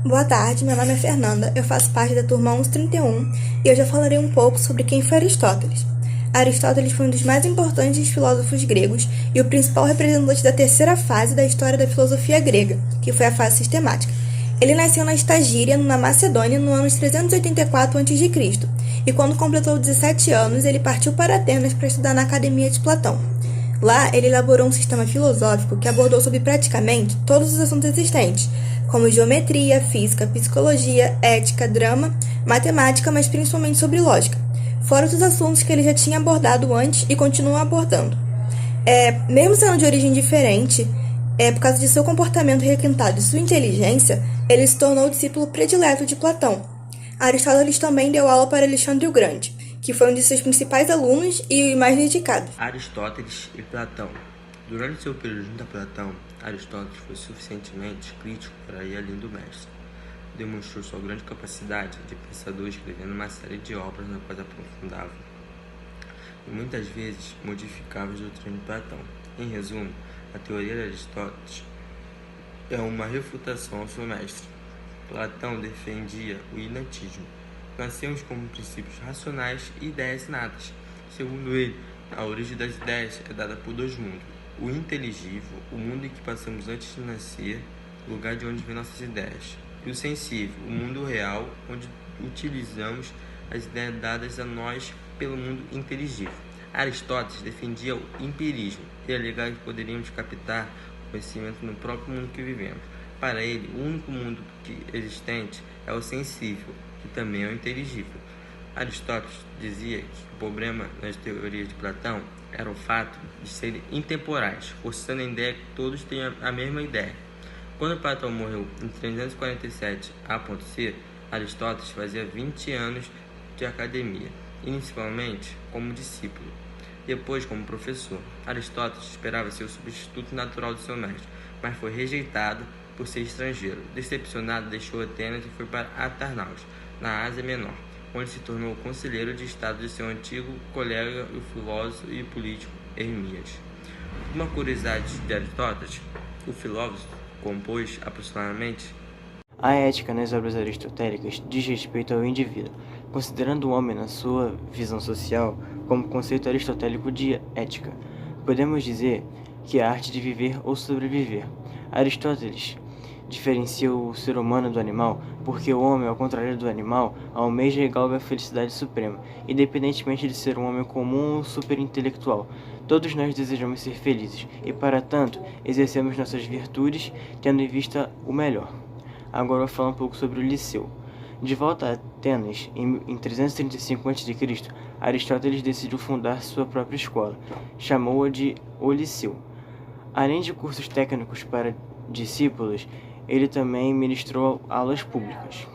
Boa tarde, meu nome é Fernanda, eu faço parte da turma 1131 e hoje eu falarei um pouco sobre quem foi Aristóteles. Aristóteles foi um dos mais importantes filósofos gregos e o principal representante da terceira fase da história da filosofia grega, que foi a fase sistemática. Ele nasceu na Estagíria, na Macedônia, no ano 384 a.C., e quando completou 17 anos, ele partiu para Atenas para estudar na Academia de Platão. Lá, ele elaborou um sistema filosófico que abordou sobre praticamente todos os assuntos existentes, como geometria, física, psicologia, ética, drama, matemática, mas principalmente sobre lógica, fora os assuntos que ele já tinha abordado antes e continua abordando. Mesmo sendo de origem diferente, por causa de seu comportamento requintado e sua inteligência, ele se tornou o discípulo predileto de Platão. Aristóteles também deu aula para Alexandre o Grande, que foi um de seus principais alunos e mais dedicados. Aristóteles e Platão. Durante seu período junto a Platão, Aristóteles foi suficientemente crítico para ir além do mestre. Demonstrou sua grande capacidade de pensador escrevendo uma série de obras na qual aprofundava e muitas vezes modificava os doutrinas de Platão. Em resumo, a teoria de Aristóteles é uma refutação ao seu mestre. Platão defendia o inatismo. Nascemos como princípios racionais e ideias inatas. Segundo ele, a origem das ideias é dada por dois mundos: o inteligível, o mundo em que passamos antes de nascer, lugar de onde vêm nossas ideias, e o sensível, o mundo real, onde utilizamos as ideias dadas a nós pelo mundo inteligível. Aristóteles defendia o empirismo e alegava que poderíamos captar conhecimento no próprio mundo que vivemos. Para ele, o único mundo existente é o sensível, que também é o inteligível. Aristóteles dizia que o problema nas teorias de Platão era o fato de serem intemporais, forçando a ideia que todos tenham a mesma ideia. Quando Platão morreu em 347 a.C., Aristóteles fazia 20 anos de academia, inicialmente como discípulo, depois como professor. Aristóteles esperava ser o substituto natural do seu mestre, mas foi rejeitado por ser estrangeiro. Decepcionado, deixou Atenas e foi para Atarnaus, na Ásia Menor, onde se tornou conselheiro de estado de seu antigo colega, o filósofo e político Hermias. Uma curiosidade de Aristóteles: o filósofo compôs aproximadamente A ética nas obras aristotélicas diz respeito ao indivíduo, considerando o homem na sua visão social como conceito aristotélico de ética. Podemos dizer que é a arte de viver ou sobreviver. Aristóteles diferencia o ser humano do animal porque o homem, ao contrário do animal, almeja e galga a felicidade suprema, independentemente de ser um homem comum ou superintelectual. Todos nós desejamos ser felizes e, para tanto, exercemos nossas virtudes tendo em vista o melhor. Agora eu vou falar um pouco sobre o Liceu. De volta a Atenas, em 335 a.C., Aristóteles decidiu fundar sua própria escola. Chamou-a de O Liceu. Além de cursos técnicos para discípulos, ele também ministrou aulas públicas.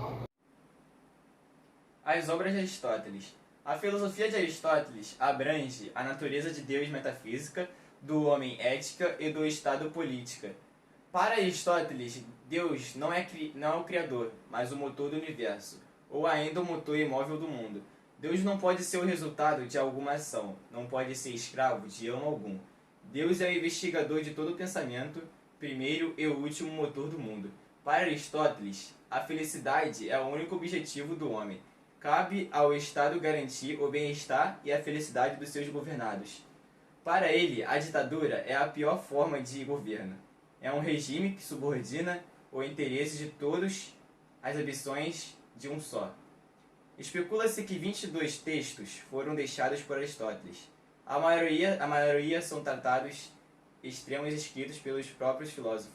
As obras de Aristóteles. A filosofia de Aristóteles abrange a natureza de Deus metafísica, do homem ética e do Estado política. Para Aristóteles, Deus não é o Criador, mas o motor do universo, ou ainda o motor imóvel do mundo. Deus não pode ser o resultado de alguma ação, não pode ser escravo de amo algum. Deus é o investigador de todo o pensamento, primeiro e último motor do mundo. Para Aristóteles, a felicidade é o único objetivo do homem. Cabe ao Estado garantir o bem-estar e a felicidade dos seus governados. Para ele, a ditadura é a pior forma de governo. É um regime que subordina o interesse de todos às ambições de um só. Especula-se que 22 textos foram deixados por Aristóteles. A maioria são tratados extremos escritos pelos próprios filósofos,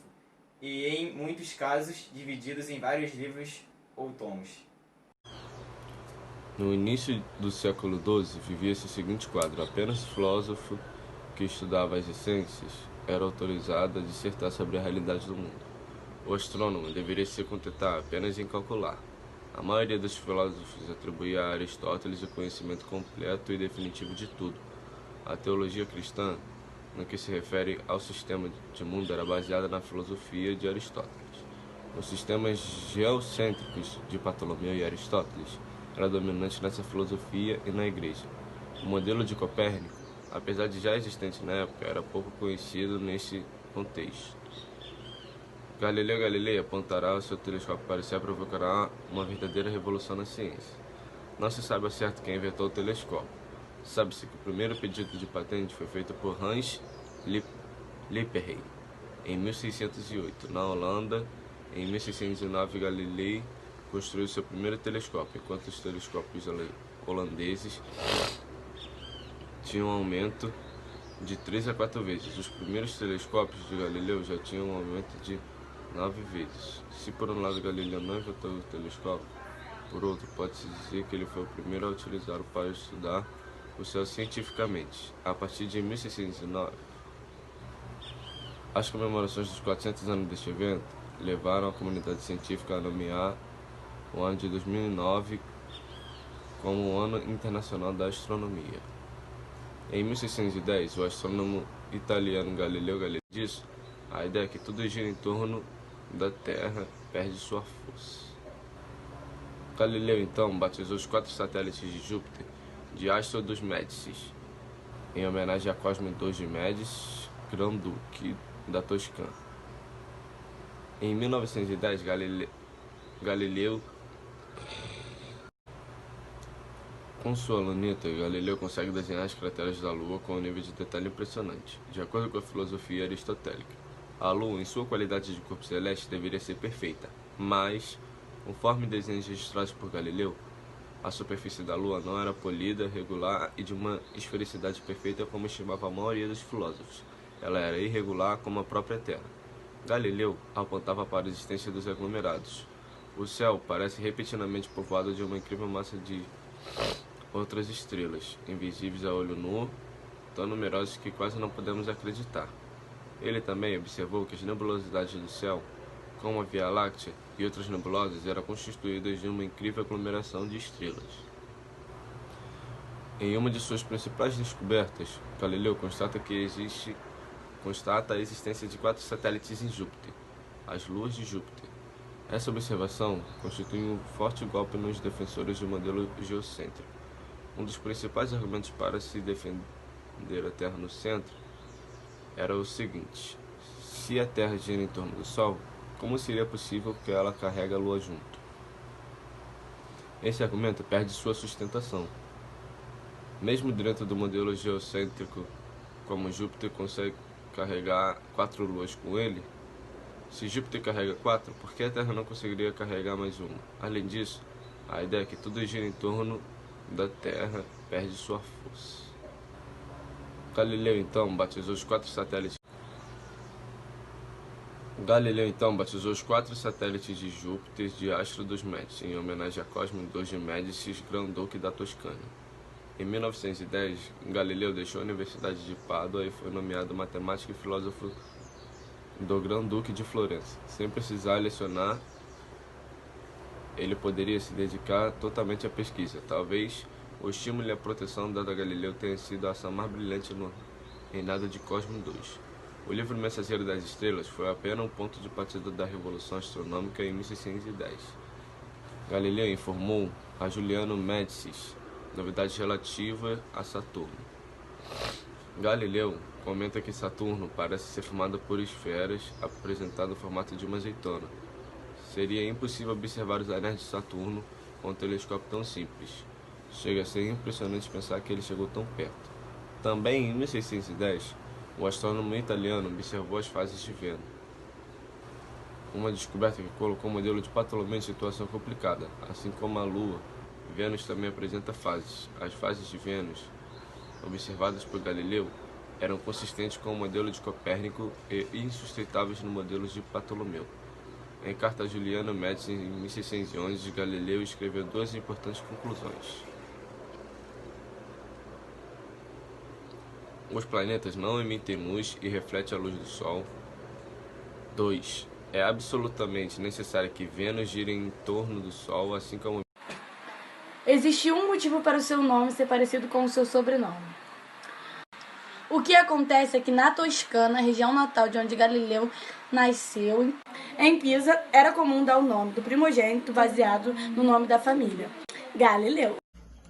e em muitos casos divididos em vários livros ou tomos. No início do século XII, vivia-se o seguinte quadro: apenas o filósofo que estudava as essências era autorizado a dissertar sobre a realidade do mundo. O astrônomo deveria se contentar apenas em calcular. A maioria dos filósofos atribuía a Aristóteles o conhecimento completo e definitivo de tudo. A teologia cristã, no que se refere ao sistema de mundo, era baseada na filosofia de Aristóteles. Os sistemas geocêntricos de Ptolomeu e Aristóteles era dominante nessa filosofia e na Igreja. O modelo de Copérnico, apesar de já existente na época, era pouco conhecido nesse contexto. Galileu Galilei apontará o seu telescópio para o céu e provocará uma verdadeira revolução na ciência. Não se sabe ao certo quem inventou o telescópio. Sabe-se que o primeiro pedido de patente foi feito por Hans Lippershey em 1608. Na Holanda, em 1609, Galilei construiu seu primeiro telescópio, enquanto os telescópios holandeses tinham um aumento de 3 a 4 vezes. Os primeiros telescópios de Galileu já tinham um aumento de 9 vezes. Se por um lado Galileu não inventou o telescópio, por outro, pode-se dizer que ele foi o primeiro a utilizá-lo para estudar o céu cientificamente. A partir de 1609, as comemorações dos 400 anos deste evento levaram a comunidade científica a nomear o ano de 2009 como o Ano Internacional da Astronomia. Em 1610, o astrônomo italiano Galileu Galilei disse: a ideia é que tudo gira em torno da Terra perde sua força. Galileu então batizou os 4 satélites de Júpiter de Astro dos Médicis, em homenagem a Cosme II de Médici, Grão-Duque da Toscana. Em 1910, Galileu, com sua luneta, Galileu consegue desenhar as crateras da Lua com um nível de detalhe impressionante. De acordo com a filosofia aristotélica, a Lua, em sua qualidade de corpo celeste, deveria ser perfeita, mas, conforme desenhos registrados por Galileu, a superfície da Lua não era polida, regular e de uma esfericidade perfeita como estimava a maioria dos filósofos. Ela era irregular como a própria Terra. Galileu apontava para a existência dos aglomerados. O céu parece repetidamente povoado de uma incrível massa de outras estrelas, invisíveis a olho nu, tão numerosas que quase não podemos acreditar. Ele também observou que as nebulosidades do céu, como a Via Láctea e outras nebulosas, eram constituídas de uma incrível aglomeração de estrelas. Em uma de suas principais descobertas, Galileu constata a existência de 4 satélites em Júpiter, as luas de Júpiter. Essa observação constitui um forte golpe nos defensores do modelo geocêntrico. Um dos principais argumentos para se defender a Terra no centro era o seguinte: se a Terra gira em torno do Sol, como seria possível que ela carregue a Lua junto? Esse argumento perde sua sustentação. Mesmo dentro do modelo geocêntrico, como Júpiter consegue carregar 4 luas com ele, se Júpiter carrega 4, por que a Terra não conseguiria carregar mais uma? Além disso, a ideia é que tudo gira em torno da Terra perde sua força. Galileu então batizou os 4 satélites de Júpiter de Astro dos Médici, em homenagem a Cosme II de Médici, Grão-Duque da Toscana. Em 1910, Galileu deixou a Universidade de Pádua e foi nomeado matemático e filósofo do Grão-Duque de Florença. Sem precisar lecionar, ele poderia se dedicar totalmente à pesquisa. Talvez o estímulo e a proteção dada a Galileu tenha sido a ação mais brilhante no reinado de Cosme II. O livro Mensageiro das Estrelas foi apenas um ponto de partida da Revolução Astronômica em 1610. Galileu informou a Juliano Médicis novidades relativas a Saturno. Galileu comenta que Saturno parece ser formado por esferas apresentado no formato de uma azeitona. Seria impossível observar os anéis de Saturno com um telescópio tão simples. Chega a ser impressionante pensar que ele chegou tão perto. Também em 1610, o astrônomo italiano observou as fases de Vênus. Uma descoberta que colocou o modelo de Ptolomeu em situação complicada. Assim como a Lua, Vênus também apresenta fases. As fases de Vênus, observadas por Galileu, eram consistentes com o modelo de Copérnico e insustentáveis no modelo de Ptolomeu. Em carta a Juliano Médici, em 1611, Galileu escreveu 2 importantes conclusões. Os planetas não emitem luz e refletem a luz do Sol. 2. É absolutamente necessário que Vênus gire em torno do Sol, assim como... Existe um motivo para o seu nome ser parecido com o seu sobrenome. O que acontece é que na Toscana, região natal de onde Galileu nasceu, em Pisa, era comum dar o nome do primogênito baseado no nome da família, Galileu.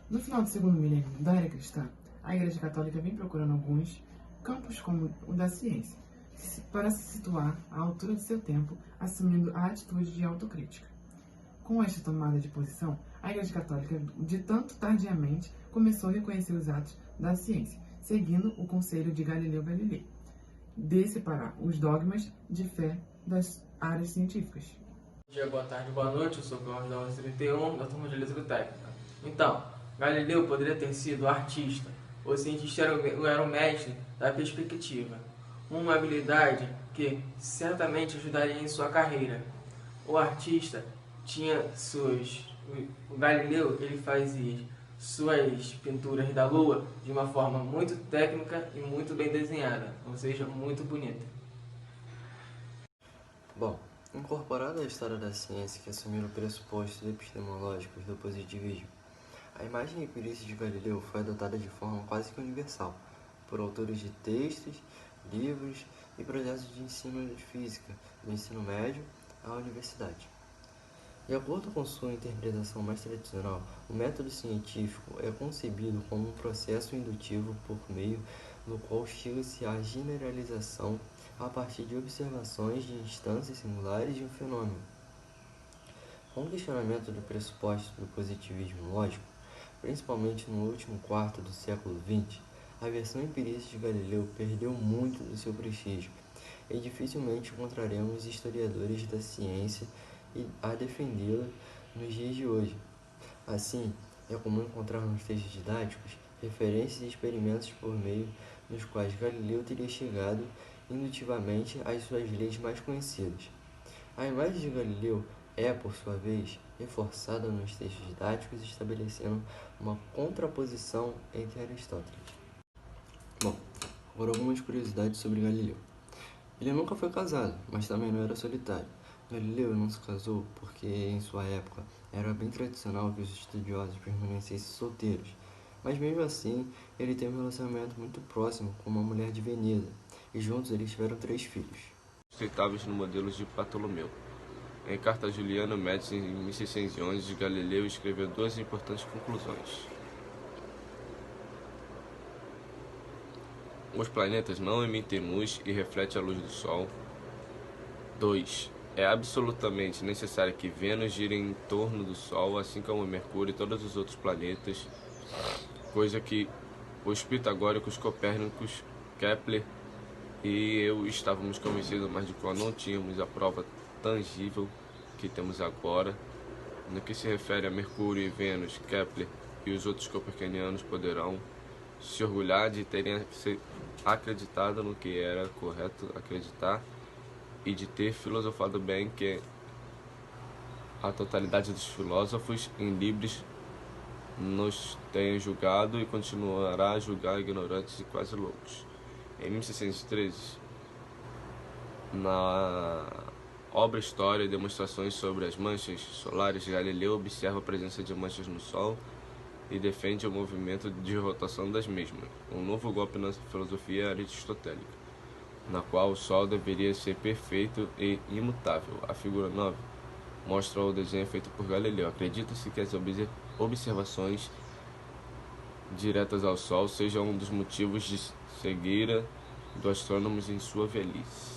No final do segundo milênio da era cristã, a Igreja Católica vem procurando alguns campos como o da ciência, para se situar à altura de seu tempo, assumindo a atitude de autocrítica. Com esta tomada de posição, a Igreja Católica, de tanto tardiamente, começou a reconhecer os atos da ciência, seguindo o conselho de Galileu Galilei, de separar os dogmas de fé das áreas científicas. Bom dia, boa tarde, boa noite, eu sou o Carlos da 1131, da turma de Eletrotécnica. Então, Galileu poderia ter sido artista, o cientista era o mestre da perspectiva, uma habilidade que certamente ajudaria em sua carreira. O artista tinha o Galileu, ele fazia suas pinturas da Lua de uma forma muito técnica e muito bem desenhada, ou seja, muito bonita. Bom, incorporada à história da ciência que assumiram pressupostos epistemológicos do positivismo, a imagem e perícia de Galileu foi adotada de forma quase que universal por autores de textos, livros e projetos de ensino de física, do ensino médio à universidade. De acordo com sua interpretação mais tradicional, o método científico é concebido como um processo indutivo por meio do qual chega-se à generalização a partir de observações de instâncias singulares de um fenômeno. Com o questionamento do pressuposto do positivismo lógico, principalmente no último quarto do século XX, a versão empirista de Galileu perdeu muito do seu prestígio e dificilmente encontraremos historiadores da ciência a defendê-la nos dias de hoje. Assim, é comum encontrar nos textos didáticos referências e experimentos por meio dos quais Galileu teria chegado indutivamente às suas leis mais conhecidas. A imagem de Galileu é, por sua vez, reforçada nos textos didáticos, estabelecendo uma contraposição entre Aristóteles. Bom, agora algumas curiosidades sobre Galileu. Ele nunca foi casado, mas também não era solitário. Galileu não se casou porque, em sua época, era bem tradicional que os estudiosos permanecessem solteiros, mas mesmo assim, ele teve um relacionamento muito próximo com uma mulher de Veneza, e juntos eles tiveram 3 filhos. Aceitáveis no modelo de Ptolomeu. Em Carta a Juliano Médici, em 1611, Galileu escreveu 2 importantes conclusões. Os planetas não emitem luz e refletem a luz do Sol. 2. É absolutamente necessário que Vênus gire em torno do Sol, assim como Mercúrio e todos os outros planetas, coisa que os pitagóricos, Copérnicos, Kepler e eu estávamos convencidos, mas de qual não tínhamos a prova tangível que temos agora. No que se refere a Mercúrio e Vênus, Kepler e os outros copernicanianos poderão se orgulhar de terem acreditado no que era correto acreditar e de ter filosofado bem, que a totalidade dos filósofos em livros nos tem julgado e continuará a julgar ignorantes e quase loucos. Em 1613, na obra História e Demonstrações sobre as Manchas Solares, Galileu observa a presença de manchas no Sol e defende o movimento de rotação das mesmas, um novo golpe na filosofia aristotélica, na qual o Sol deveria ser perfeito e imutável. A figura 9 mostra o desenho feito por Galileu. Acredita-se que as observações diretas ao Sol sejam um dos motivos de cegueira do astrônomo em sua velhice.